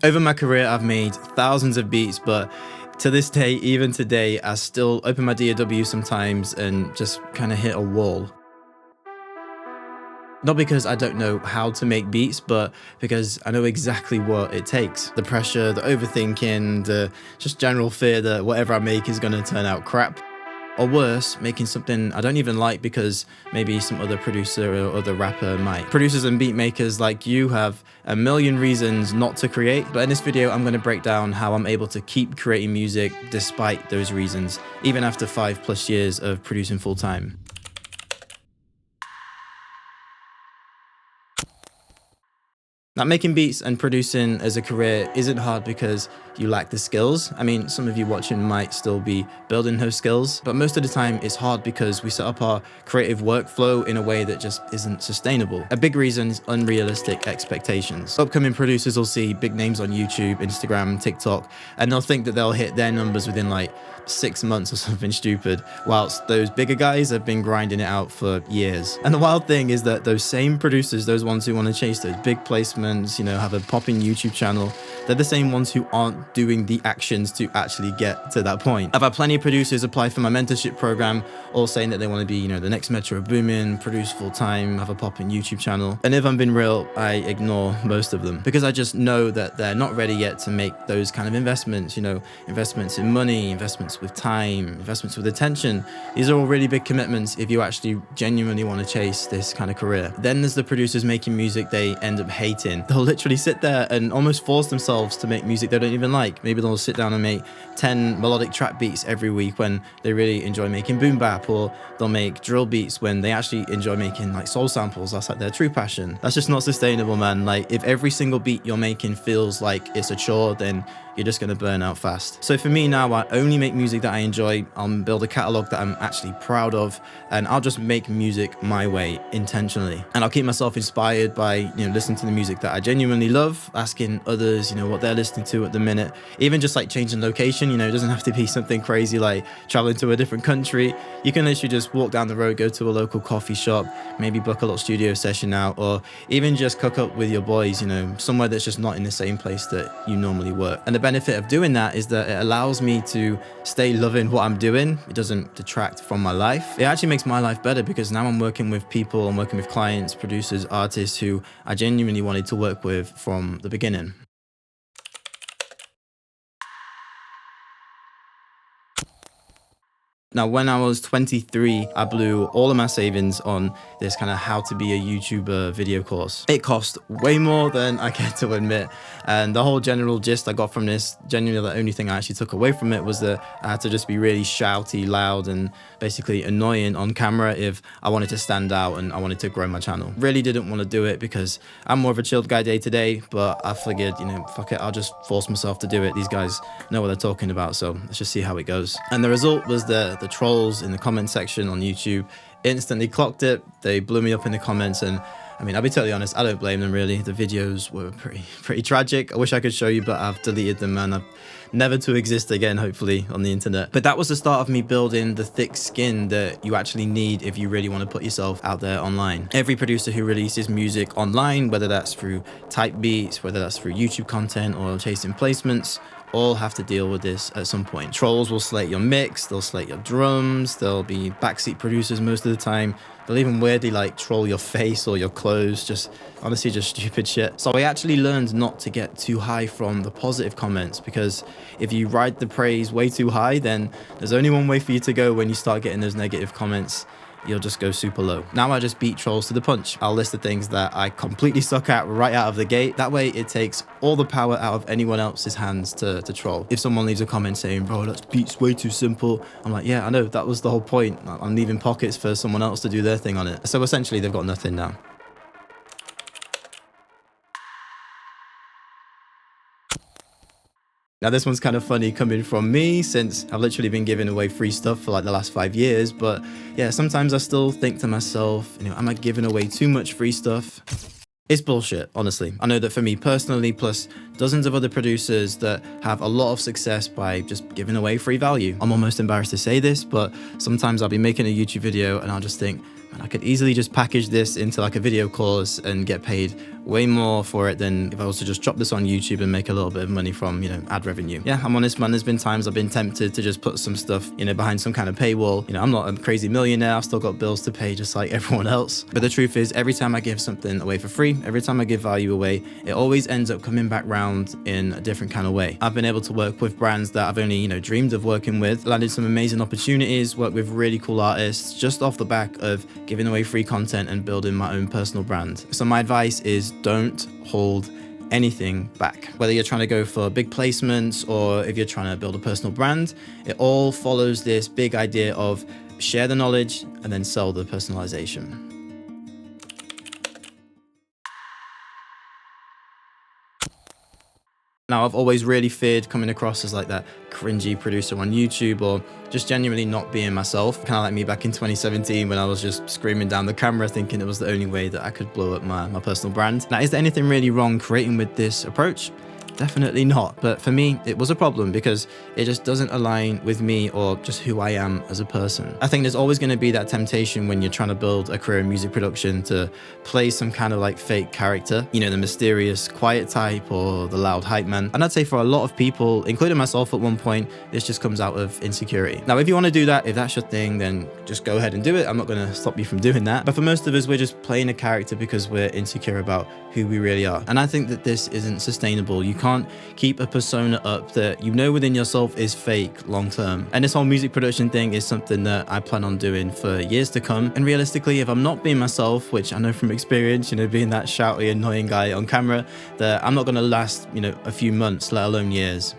Over my career, I've made thousands of beats, but to this day, even today, I still open my DAW sometimes and just kind of hit a wall. Not because I don't know how to make beats, but because I know exactly what it takes. The pressure, the overthinking, the just general fear that whatever I make is gonna turn out crap. Or worse, making something I don't even like because maybe some other producer or other rapper might. Producers and beat makers like you have a million reasons not to create, but in this video I'm going to break down how I'm able to keep creating music despite those reasons, even after 5+ years of producing full time. Now, making beats and producing as a career isn't hard because you lack the skills. I mean, some of you watching might still be building those skills, but most of the time it's hard because we set up our creative workflow in a way that just isn't sustainable. A big reason is unrealistic expectations. Upcoming producers will see big names on YouTube, Instagram, TikTok, and they'll think that they'll hit their numbers within like 6 months or something stupid, whilst those bigger guys have been grinding it out for years. And the wild thing is that those same producers, those ones who want to chase those big placements, you know, have a popping YouTube channel, they're the same ones who aren't doing the actions to actually get to that point. I've had plenty of producers apply for my mentorship program, all saying that they want to be, you know, the next Metro Boomin, produce full time, have a popping YouTube channel. And if I'm being real, I ignore most of them because I just know that they're not ready yet to make those kind of investments, you know, investments in money, investments with time, investments with attention. These are all really big commitments if you actually genuinely want to chase this kind of career. Then there's the producers making music they end up hating. They'll literally sit there and almost force themselves to make music they don't even like. Maybe they'll sit down and make 10 melodic trap beats every week when they really enjoy making boom bap, or they'll make drill beats when they actually enjoy making like soul samples. That's like their true passion. That's just not sustainable, man. Like, if every single beat you're making feels like it's a chore, then you're just gonna burn out fast. So for me now, I only make music that I enjoy. I'll build a catalog that I'm actually proud of, and I'll just make music my way intentionally. And I'll keep myself inspired by, you know, listening to the music that I genuinely love, asking others, you know, what they're listening to at the minute. Even just like changing location, you know, it doesn't have to be something crazy like traveling to a different country. You can literally just walk down the road, go to a local coffee shop, maybe book a little studio session out, or even just cook up with your boys, you know, somewhere that's just not in the same place that you normally work. And the benefit of doing that is that it allows me to stay loving what I'm doing. It doesn't detract from my life. It actually makes my life better because now I'm working with people, I'm working with clients, producers, artists who I genuinely wanted to work with from the beginning. Now, when I was 23, I blew all of my savings on this kind of how to be a YouTuber video course. It cost way more than I care to admit. And the whole general gist I got from this, genuinely the only thing I actually took away from it was that I had to just be really shouty, loud, and basically annoying on camera if I wanted to stand out and I wanted to grow my channel. Really didn't want to do it because I'm more of a chilled guy day to day, but I figured, you know, fuck it, I'll just force myself to do it. These guys know what they're talking about, so let's just see how it goes. And the result was the trolls in the comment section on YouTube instantly clocked it. They blew me up in the comments, and I mean, I'll be totally honest, I don't blame them really. The videos were pretty tragic. I wish I could show you, but I've deleted them, and I've never to exist again, hopefully, on the internet. But that was the start of me building the thick skin that you actually need if you really want to put yourself out there online. Every producer who releases music online, whether that's through type beats, whether that's through YouTube content or chasing placements, all have to deal with this at some point. Trolls will slate your mix, they'll slate your drums, they'll be backseat producers most of the time. They'll even weirdly like troll your face or your clothes, just honestly just stupid shit. So I actually learned not to get too high from the positive comments, because if you ride the praise way too high, then there's only one way for you to go. When you start getting those negative comments, you'll just go super low. Now I just beat trolls to the punch. I'll list the things that I completely suck at right out of the gate. That way it takes all the power out of anyone else's hands to troll. If someone leaves a comment saying, bro, that beat's way too simple, I'm like, yeah, I know, that was the whole point. I'm leaving pockets for someone else to do their thing on it. So essentially they've got nothing now. Now this one's kind of funny coming from me, since I've literally been giving away free stuff for like the last 5 years, but yeah, sometimes I still think to myself, you know, am I giving away too much free stuff? It's bullshit, honestly. I know that for me personally, plus dozens of other producers that have a lot of success by just giving away free value. I'm almost embarrassed to say this, but sometimes I'll be making a YouTube video and I'll just think, man, I could easily just package this into like a video course and get paid way more for it than if I was to just drop this on YouTube and make a little bit of money from, you know, ad revenue. Yeah, I'm honest, man. There's been times I've been tempted to just put some stuff, you know, behind some kind of paywall. You know, I'm not a crazy millionaire. I've still got bills to pay just like everyone else. But the truth is, every time I give something away for free, every time I give value away, it always ends up coming back round in a different kind of way. I've been able to work with brands that I've only, you know, dreamed of working with, landed some amazing opportunities, worked with really cool artists just off the back of giving away free content and building my own personal brand. So my advice is don't hold anything back. Whether you're trying to go for big placements or if you're trying to build a personal brand, it all follows this big idea of share the knowledge and then sell the personalization. Now, I've always really feared coming across as like that cringy producer on YouTube or just genuinely not being myself. Kind of like me back in 2017 when I was just screaming down the camera thinking it was the only way that I could blow up my personal brand. Now, is there anything really wrong creating with this approach? Definitely not. But for me, it was a problem because it just doesn't align with me or just who I am as a person. I think there's always going to be that temptation when you're trying to build a career in music production to play some kind of like fake character, you know, the mysterious quiet type or the loud hype man. And I'd say for a lot of people, including myself at one point, this just comes out of insecurity. Now, if you want to do that, if that's your thing, then just go ahead and do it. I'm not going to stop you from doing that. But for most of us, we're just playing a character because we're insecure about who we really are. And I think that this isn't sustainable. You can't keep a persona up that you know within yourself is fake long term. And this whole music production thing is something that I plan on doing for years to come. And realistically, if I'm not being myself, which I know from experience, you know, being that shouty, annoying guy on camera, that I'm not going to last, you know, a few months, let alone years.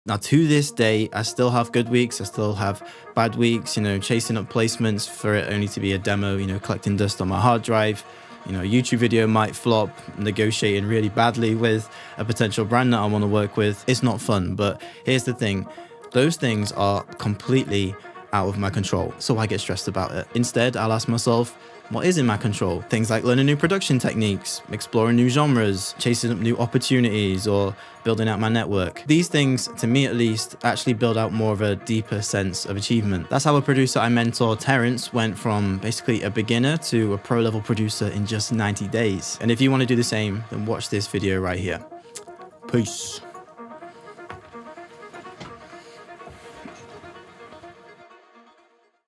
Now, to this day, I still have good weeks. I still have bad weeks, you know, chasing up placements for it only to be a demo, you know, collecting dust on my hard drive. You know, a YouTube video might flop, negotiating really badly with a potential brand that I want to work with. It's not fun, but here's the thing. Those things are completely out of my control, so I get stressed about it. Instead, I'll ask myself, what is in my control? Things like learning new production techniques, exploring new genres, chasing up new opportunities, or building out my network. These things, to me at least, actually build out more of a deeper sense of achievement. That's how a producer I mentor, Terrence, went from basically a beginner to a pro-level producer in just 90 days. And if you want to do the same, then watch this video right here. Peace.